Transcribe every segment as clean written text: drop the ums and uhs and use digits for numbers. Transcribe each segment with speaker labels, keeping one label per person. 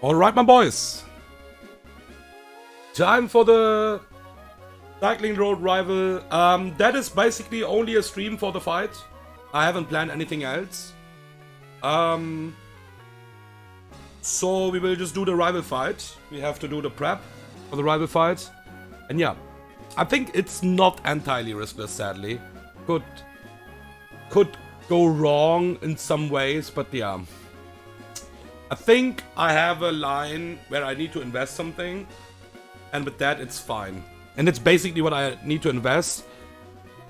Speaker 1: Alright, my boys. Time for the Cycling Road Rival. That is basically only a stream for the fight. I haven't planned anything else. So we will just do the rival fight. We have to do the prep for the rival fight. And yeah, I think it's not entirely riskless, sadly. Could go wrong in some ways, but yeah. I think I have a line where I need to invest something, and with that it's fine. And it's basically what I need to invest.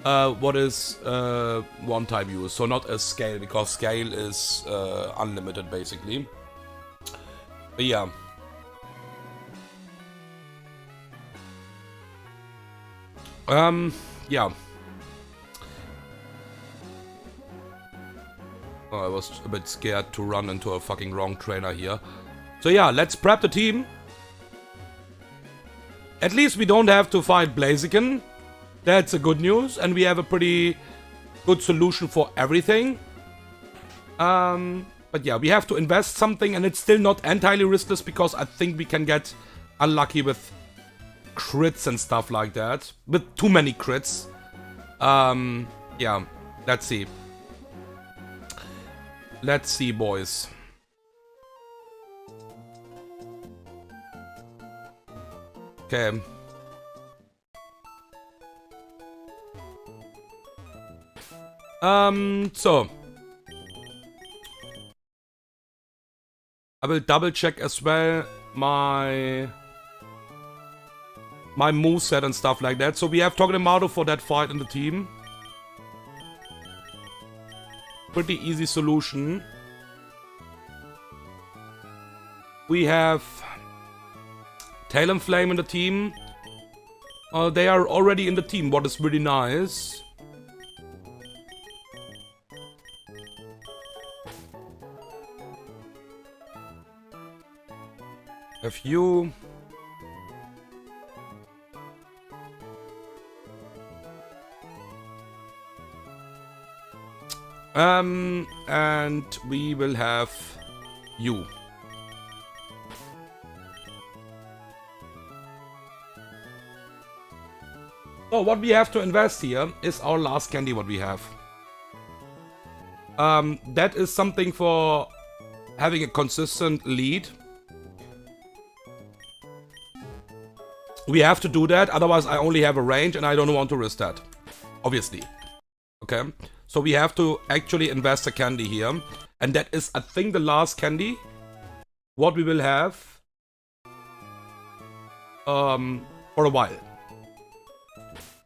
Speaker 1: What is one-time use, so not a scale, because scale is unlimited basically. But yeah. Yeah. Oh, I was a bit scared to run into a fucking wrong trainer here. So yeah, let's prep the team. At least we don't have to fight Blaziken. That's a good news. And we have a pretty good solution for everything. But yeah, we have to invest something, and it's still not entirely riskless because I think we can get unlucky with crits and stuff like that. With too many crits. Yeah, let's see. Let's see, boys. Okay. So. I will double check as well my moveset and stuff like that. So we have Togedemaru for that fight in the team. Pretty easy solution. We have Talonflame in the team. They are already in the team, what is really nice. A few. And we will have you. So what we have to invest here is our last candy what we have. That is something for having a consistent lead. We have to do that, otherwise I only have a range and I don't want to risk that. Obviously. Okay. So we have to actually invest a candy here. And that is, I think, the last candy. What we will have. For a while.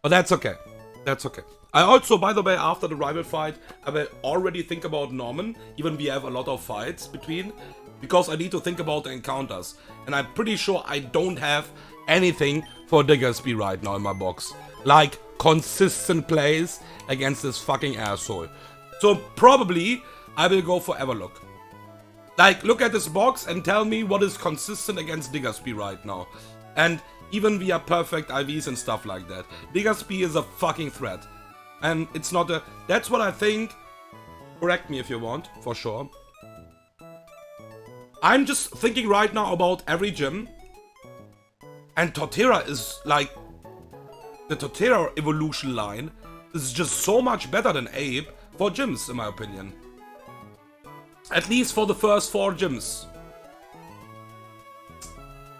Speaker 1: But that's okay. That's okay. I also, by the way, after the rival fight, I will already think about Norman. Even we have a lot of fights between. Because I need to think about the encounters. And I'm pretty sure I don't have anything for Diggersby right now in my box. Like consistent plays against this fucking asshole. So probably I will go for Everlook. Like, look at this box and tell me what is consistent against Diggersby right now. And even via perfect IVs and stuff like that. Diggersby is a fucking threat. And it's not a... That's what I think. Correct me if you want, for sure. I'm just thinking right now about every gym. And Torterra is like... The Torterra evolution line is just so much better than Abe for gyms, in my opinion. At least for the first 4 gyms.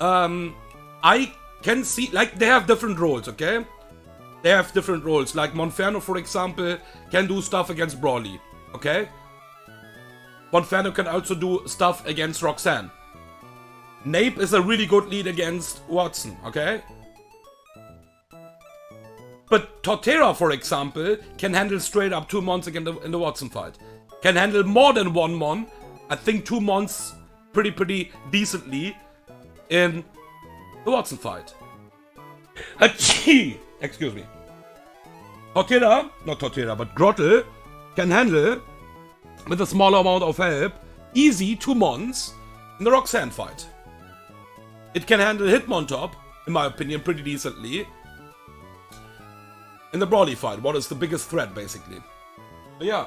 Speaker 1: I can see, like, they have different roles, okay? They have different roles. Like Monferno, for example, can do stuff against Brawly, okay? Monferno can also do stuff against Roxanne. Nape is a really good lead against Watson, okay? But Torterra, for example, can handle straight up 2 mons again in the Watson fight. Can handle more than 1 mon. I think 2 mons pretty decently in the Watson fight. Achoo! Excuse me. Torterra, not Torterra, but Grottle can handle, with a small amount of help, easy 2 mons in the Roxanne fight. It can handle Hitmontop, in my opinion, pretty decently. In the Brawly fight, what is the biggest threat, basically. But yeah,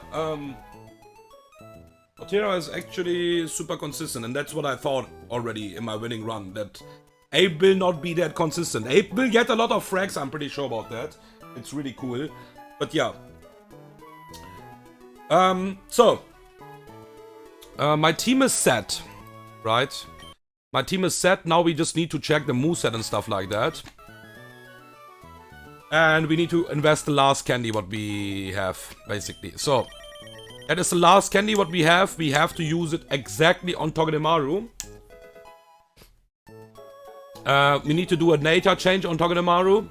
Speaker 1: Otera is actually super consistent, and that's what I thought already in my winning run, that Ape will not be that consistent. Ape will get a lot of frags, I'm pretty sure about that. It's really cool. But yeah. My team is set, right? My team is set, now we just need to check the moveset and stuff like that. And we need to invest the last candy what we have, basically. So, that is the last candy what we have. We have to use it exactly on Togedemaru. We need to do a nature change on Togedemaru.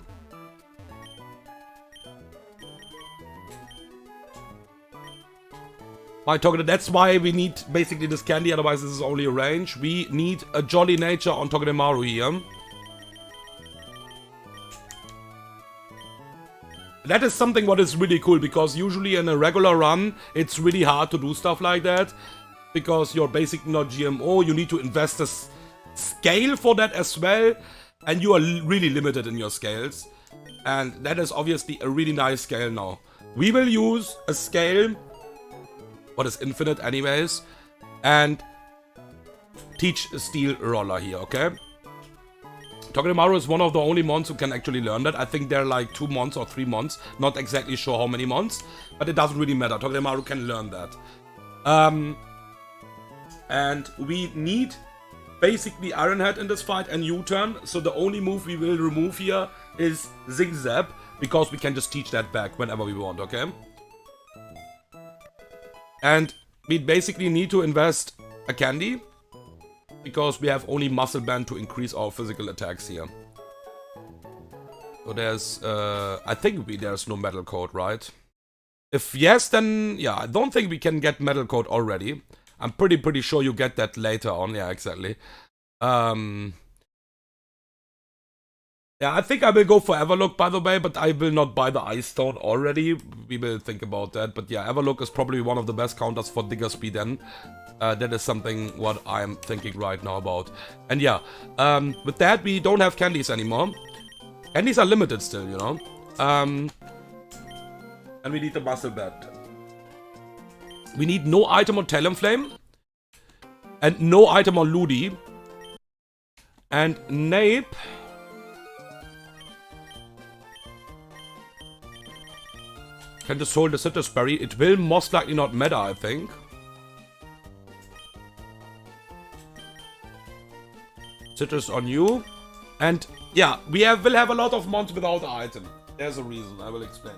Speaker 1: That's why we need basically this candy, otherwise this is only a range. We need a Jolly Nature on Togedemaru here. That is something what is really cool, because usually in a regular run, it's really hard to do stuff like that. Because you're basically not GMO, you need to invest a scale for that as well. And you are really limited in your scales. And that is obviously a really nice scale now. We will use a scale, what is infinite anyways, and teach a Steel Roller here, okay? Togedemaru is one of the only mons who can actually learn that. I think there are like 2 months or 3 months. Not exactly sure how many months. But it doesn't really matter. Togedemaru can learn that. And we need basically Iron Head in this fight and U-turn. So the only move we will remove here is Zigzag. Because we can just teach that back whenever we want, okay? And we basically need to invest a candy. Because we have only Muscle Band to increase our physical attacks here. So there's, I think there's no Metal Coat, right? If yes, then, yeah, I don't think we can get Metal Coat already. I'm pretty sure you get that later on, yeah, exactly. Yeah, I think I will go for Everlook, by the way, but I will not buy the Ice Stone already. We will think about that, but yeah, Everlook is probably one of the best counters for Digger Speed then. That is something what I'm thinking right now about. And yeah, with that, we don't have candies anymore. Candies are limited still, you know. And we need the Muscle Band. We need no item on Talonflame. And no item on Ludi. And Nape. Can just hold the Citrus Berry. It will most likely not matter, I think. Citrus on you. And yeah, will have a lot of mons without the item. There's a reason, I will explain.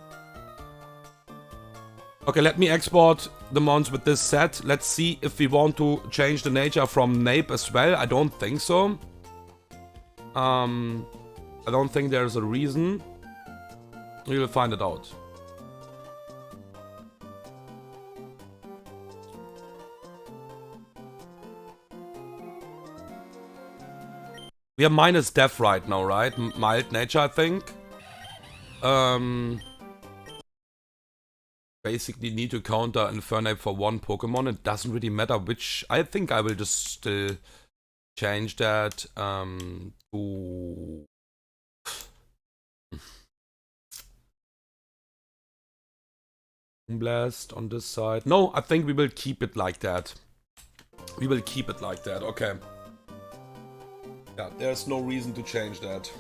Speaker 1: Okay, let me export the mons with this set. Let's see if we want to change the nature from Nape as well. I don't think so. I don't think there's a reason. We will find it out. We are minus death right now, right? Mild nature, I think. Basically need to counter Infernape for 1 Pokemon. It doesn't really matter which. I think I will just still change that to... Blast on this side. No, I think we will keep it like that. We will keep it like that, okay. Yeah, there's no reason to change that.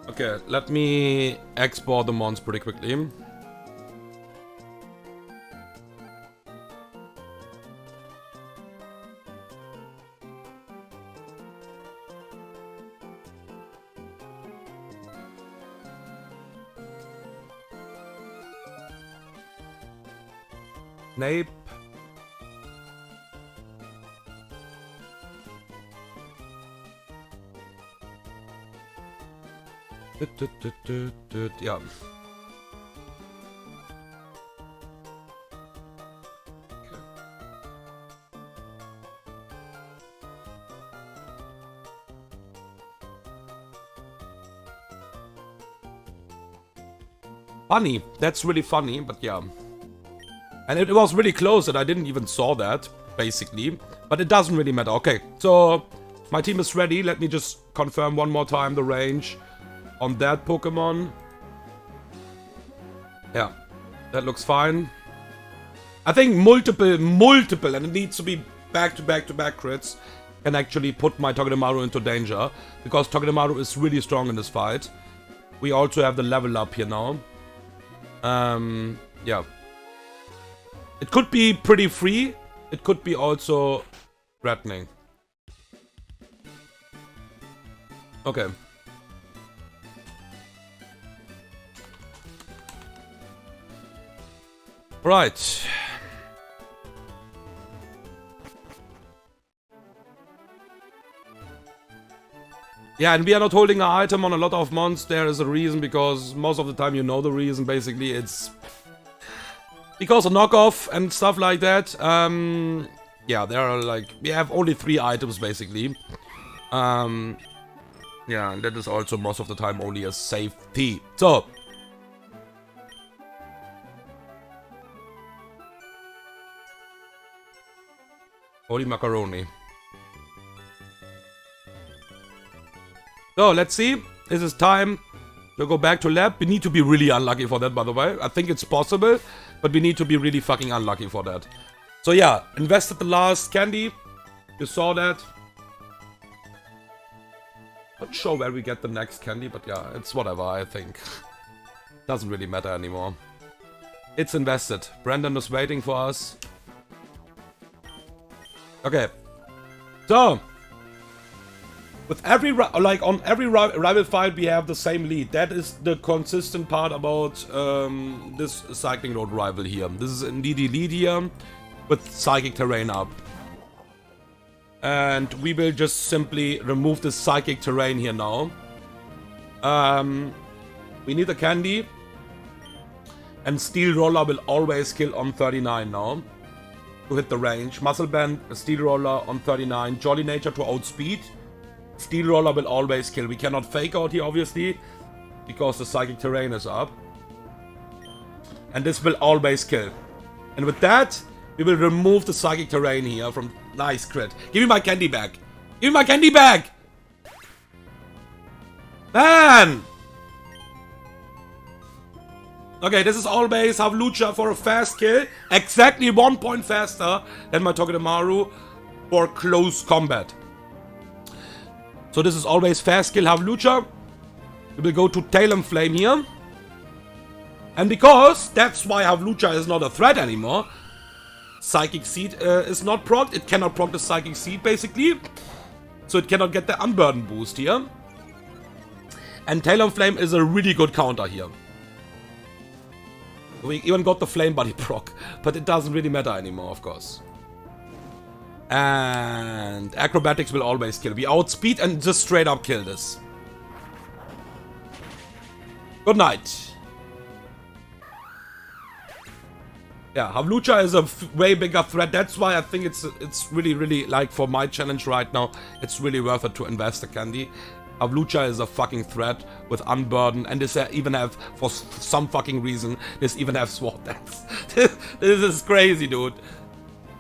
Speaker 1: Okay, let me export the mons pretty quickly. Nape. Ja. Funny. That's really funny, but yeah. And it was really close and I didn't even saw that, basically. But it doesn't really matter. Okay, so my team is ready. Let me just confirm one more time the range on that Pokemon. Yeah, that looks fine. I think multiple, and it needs to be back-to-back-to-back crits can actually put my Togedemaru into danger, because Togedemaru is really strong in this fight. We also have the level up here now. Yeah. It could be pretty free. It could be also threatening. Okay. Right. Yeah, and we are not holding an item on a lot of mons. There is a reason, because most of the time you know the reason. Basically, it's because of knockoff and stuff like that. Yeah, there are like, we have only 3 items basically. Yeah, and that is also most of the time only a safety. So. Holy macaroni. So, let's see. This is time to go back to lab. We need to be really unlucky for that, by the way. I think it's possible, but we need to be really fucking unlucky for that. So yeah, invested the last candy. You saw that. Not sure where we get the next candy, but yeah, it's whatever, I think. Doesn't really matter anymore. It's invested. Brandon is waiting for us. Okay. So, with every, like on every rival fight, we have the same lead. That is the consistent part about this cycling road rival here. This is indeed the lead here, with psychic terrain up. And we will just simply remove the psychic terrain here now. We need a candy. And Steel Roller will always kill on 39 now. To hit the range. Muscle Band, Steel Roller on 39. Jolly Nature to outspeed. Steel Roller will always kill. We cannot fake out here, obviously, because the psychic terrain is up. And this will always kill. And with that, we will remove the psychic terrain here from... Nice crit. Give me my candy back. Give me my candy back! Man! Okay, this is always Havlucha for a fast kill. Exactly 1 point faster than my Togedemaru for close combat. So this is always fast kill Havlucha. We will go to Talonflame here. And because that's why Havlucha is not a threat anymore. Psychic Seed is not procced. It cannot proc the Psychic Seed basically. So it cannot get the Unburden boost here. And Talonflame is a really good counter here. We even got the Flame Body proc. But it doesn't really matter anymore, of course. And Acrobatics will always kill. We outspeed and just straight up kill this. Good night. Yeah, Havlucha is a way bigger threat. That's why I think it's really, like, for my challenge right now, it's really worth it to invest the candy. Havlucha is a fucking threat with Unburden, and this even have, for some fucking reason, this even have Sword Dance. This is crazy, dude.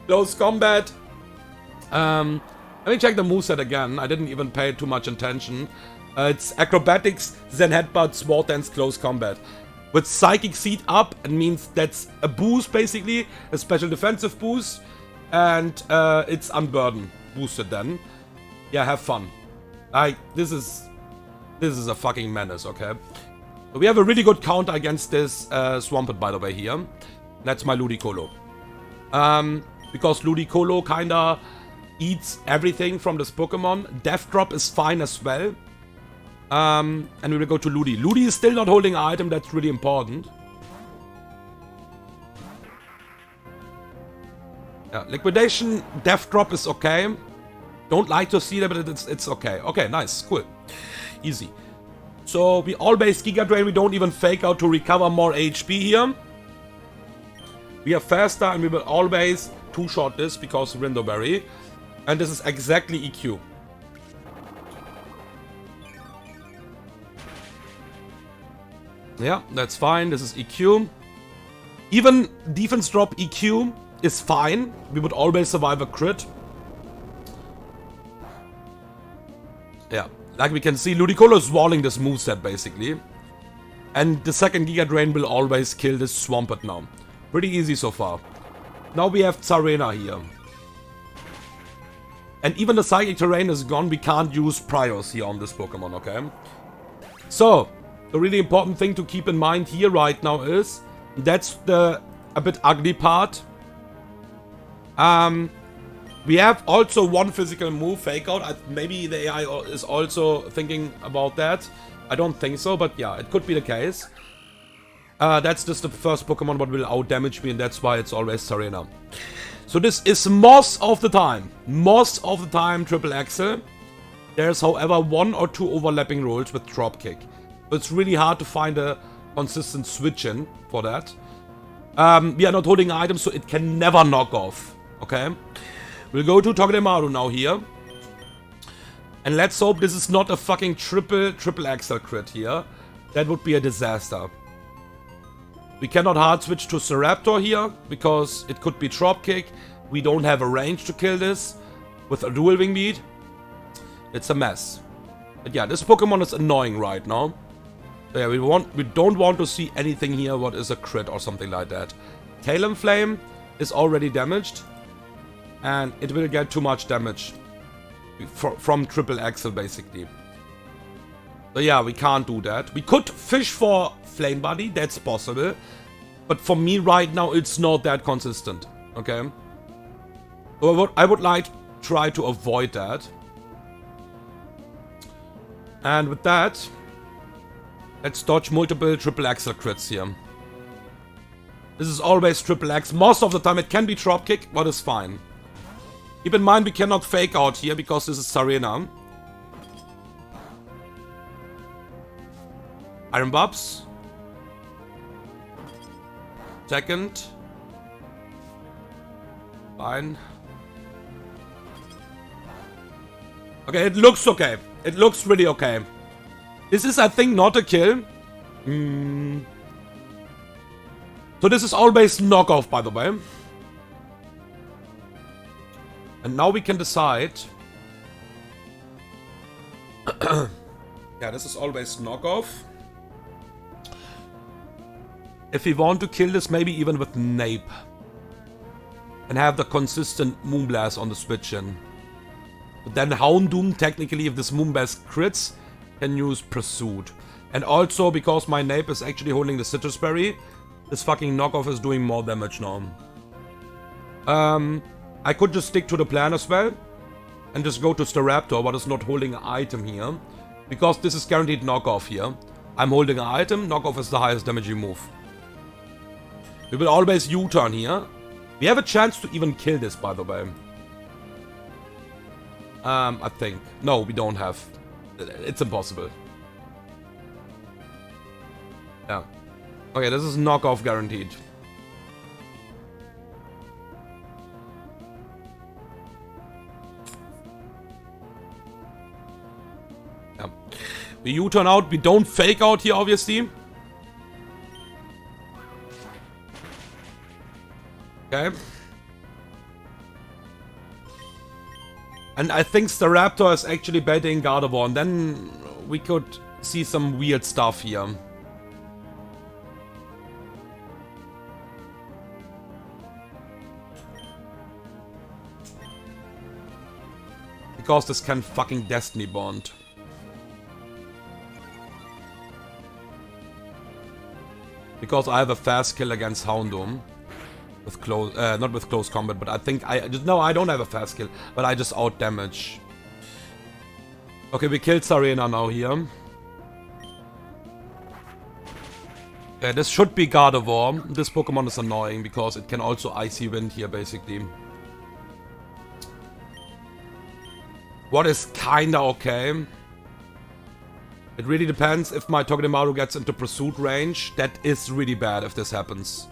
Speaker 1: Close combat. Let me check the moveset again. I didn't even pay too much attention. It's Acrobatics, then Headbutt, Sword Dance, Close Combat. With Psychic Seed up, it means that's a boost basically, a special defensive boost, and it's Unburden boosted then. Yeah, have fun. Like, this is a fucking menace, okay? So we have a really good counter against this Swampert, by the way, here. That's my Ludicolo. Because Ludicolo kinda eats everything from this Pokemon. Death Drop is fine as well. And we will go to Ludi. Ludi is still not holding an item, that's really important. Yeah, Liquidation, Death Drop is okay. Don't like to see that, but it's okay. Okay, nice, cool. Easy. So, we always Giga Drain, we don't even fake out to recover more HP here. We are faster and we will always two-shot this because Rindoberry. And this is exactly EQ. Yeah, that's fine. This is EQ. Even defense drop EQ is fine. We would always survive a crit. Yeah, like we can see, Ludicolo is walling this moveset basically. And the second Giga Drain will always kill this Swampert now. Pretty easy so far. Now we have Tsarena here. And even the psychic terrain is gone, we can't use Priors here on this Pokemon, okay? So, the really important thing to keep in mind here right now is, that's the a bit ugly part. We have also one physical move, Fake Out. Maybe the AI is also thinking about that. I don't think so, but yeah, it could be the case. That's just the first Pokemon what will out-damage me, and that's why it's always Tsarena. So this is most of the time Triple Axel. There's, however, 1 or 2 overlapping rolls with Dropkick. So it's really hard to find a consistent switch-in for that. We are not holding items, so it can never knock off. Okay? We'll go to Togedemaru now here. And let's hope this is not a fucking triple Axel crit here. That would be a disaster. We cannot hard switch to Staraptor here, because it could be Dropkick. We don't have a range to kill this with a dual wing beat. It's a mess. But yeah, this Pokemon is annoying right now. So yeah, we don't want to see anything here what is a crit or something like that. Talonflame is already damaged, and it will get too much damage from Triple Axel basically. So yeah, we can't do that. We could fish for Flame Body, that's possible. But for me right now, it's not that consistent. Okay? So I would like to try to avoid that. And with that, let's dodge multiple Triple Axel crits here. This is always Triple X. Most of the time it can be Dropkick, but it's fine. Keep in mind we cannot Fake Out here because this is Tsarena. Iron Bubs. Second. Fine. Okay, it looks okay. It looks really okay. This is, I think, not a kill. So this is always knockoff, by the way. And now we can decide. Yeah, this is always knockoff. If we want to kill this, maybe even with Nape. And have the consistent Moonblast on the switch-in. But then Houndoom, technically, if this Moonblast crits, can use Pursuit. And also, because my Nape is actually holding the Citrus Berry, this fucking knockoff is doing more damage now. I could just stick to the plan as well. And just go to Staraptor, but it's not holding an item here. Because this is guaranteed knockoff here. I'm holding an item, knockoff is the highest damaging move. We will always U-turn here. We have a chance to even kill this, by the way. I think. No, we don't have. It's impossible. Yeah. Okay, this is knockoff guaranteed. Yeah. We U-turn out. We don't Fake Out here, obviously. Okay. And I think Staraptor is actually betting Gardevoir, and then we could see some weird stuff here. Because this can fucking Destiny Bond. Because I have a fast kill against Houndoom. With close, not with close combat, but I think no, I don't have a fast kill, but I just out damage. Okay, we killed Tsarena now here. Okay, this should be Gardevoir. This Pokemon is annoying because it can also Icy Wind here, basically. What is kinda okay. It really depends if my Togedemaru gets into pursuit range. That is really bad if this happens.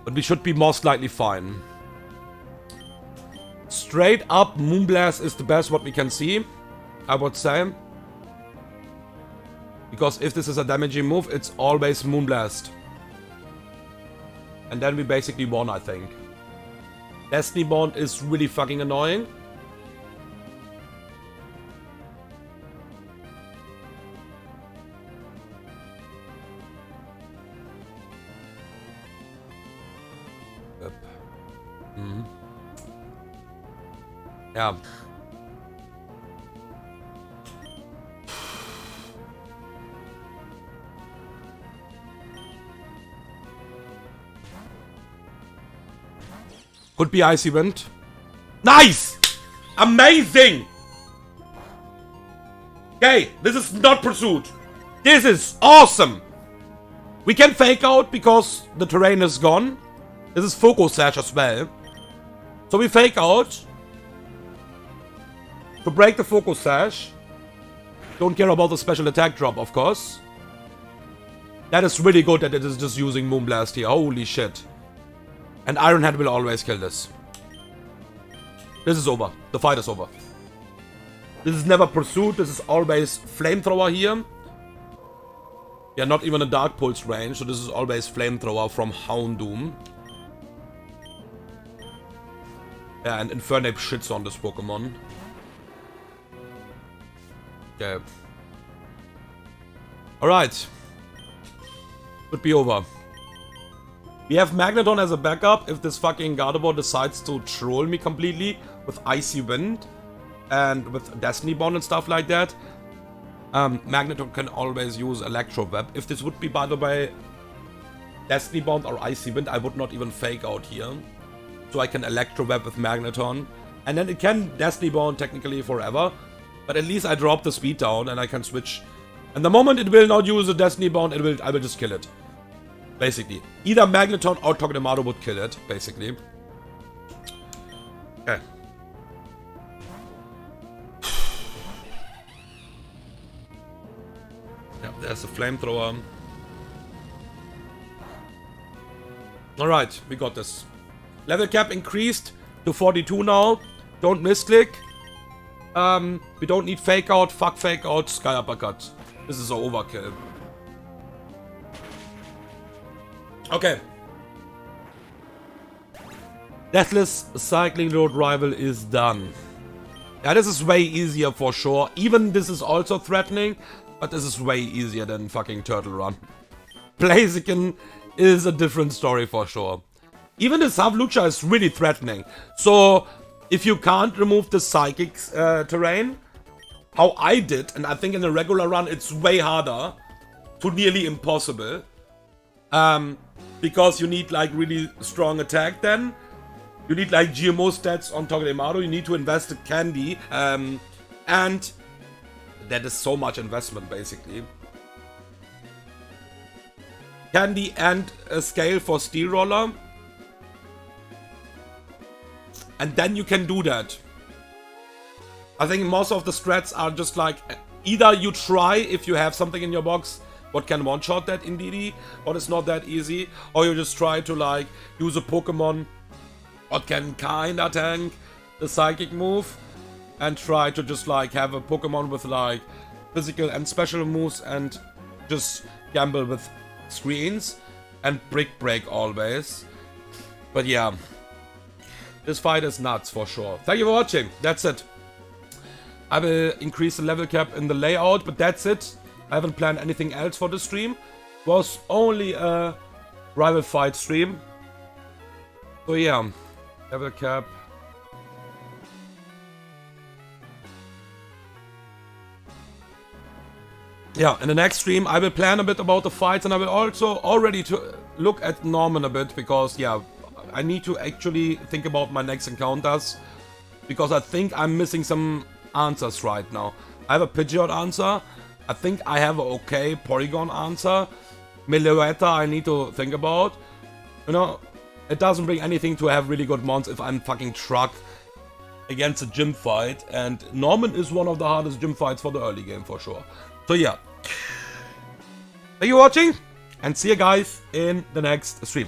Speaker 1: But we should be most likely fine. Straight up, Moonblast is the best what we can see, I would say. Because if this is a damaging move, it's always Moonblast. And then we basically won, I think. Destiny Bond is really fucking annoying. Yeah. Could be Icy Wind. Nice! Amazing! Okay, this is not Pursuit. This is awesome! We can fake out because the terrain is gone. This is Focus Sash as well. So we fake out to break the Focus Sash. Don't care about the special attack drop, of course. That is really good that it is just using Moonblast here. Holy shit. And Ironhead will always kill this. This is over. The fight is over. This is never Pursuit. This is always Flamethrower here. Yeah, not even a Dark Pulse range. So this is always Flamethrower from Houndoom. Yeah, and Infernape shits on this Pokemon. Okay. Alright. Could be over. We have Magneton as a backup if this fucking Gardevoir decides to troll me completely with Icy Wind and with Destiny Bond and stuff like that. Magneton can always use Electro Web. If this would be, by the way, Destiny Bond or Icy Wind, I would not even fake out here. So I can Electro Web with Magneton. And then it can Destiny Bond technically forever. But at least I drop the speed down and I can switch. And the moment it will not use a Destiny Bond, I will just kill it. Basically. Either Magneton or Togedemaru would kill it, basically. Okay. Yeah, there's the Flamethrower. Alright, we got this. Level cap increased to 42 now. Don't misclick. We don't need Fake Out, fuck Fake Out, Sky Uppercut. This is an overkill. Okay. Deathless Cycling Road Rival is done. Yeah, this is way easier for sure. Even this is also threatening, but this is way easier than fucking Turtle Run. Blaziken is a different story for sure. Even the Savlucha is really threatening. So, if you can't remove the Psychic terrain, how I did, and I think in a regular run it's way harder, to nearly impossible. Because you need like really strong attack then. You need like GMO stats on Togedemaru, you need to invest the Candy. And that is so much investment basically. Candy and a scale for Steelroller. And then you can do that. I think most of the strats are just like, either you try if you have something in your box what can one-shot that in DD, or it's not that easy, or you just try to like use a Pokemon what can kinda tank the Psychic move, and try to just like have a Pokemon with like physical and special moves and just gamble with screens and Brick Break always. But yeah, this fight is nuts for sure. Thank you for watching. That's it. I will increase the level cap in the layout, but that's it. I haven't planned anything else for the stream. It was only a rival fight stream. So yeah, level cap. Yeah, in the next stream I will plan a bit about the fights, and I will also already to look at Norman a bit, because yeah, I need to actually think about my next encounters, because I think I'm missing some answers right now. I have a Pidgeot answer. I think I have an okay Porygon answer. Meloetta I need to think about. You know, it doesn't bring anything to have really good mons if I'm fucking truck against a gym fight. And Norman is one of the hardest gym fights for the early game for sure. So yeah. Thank you for watching, and see you guys in the next stream.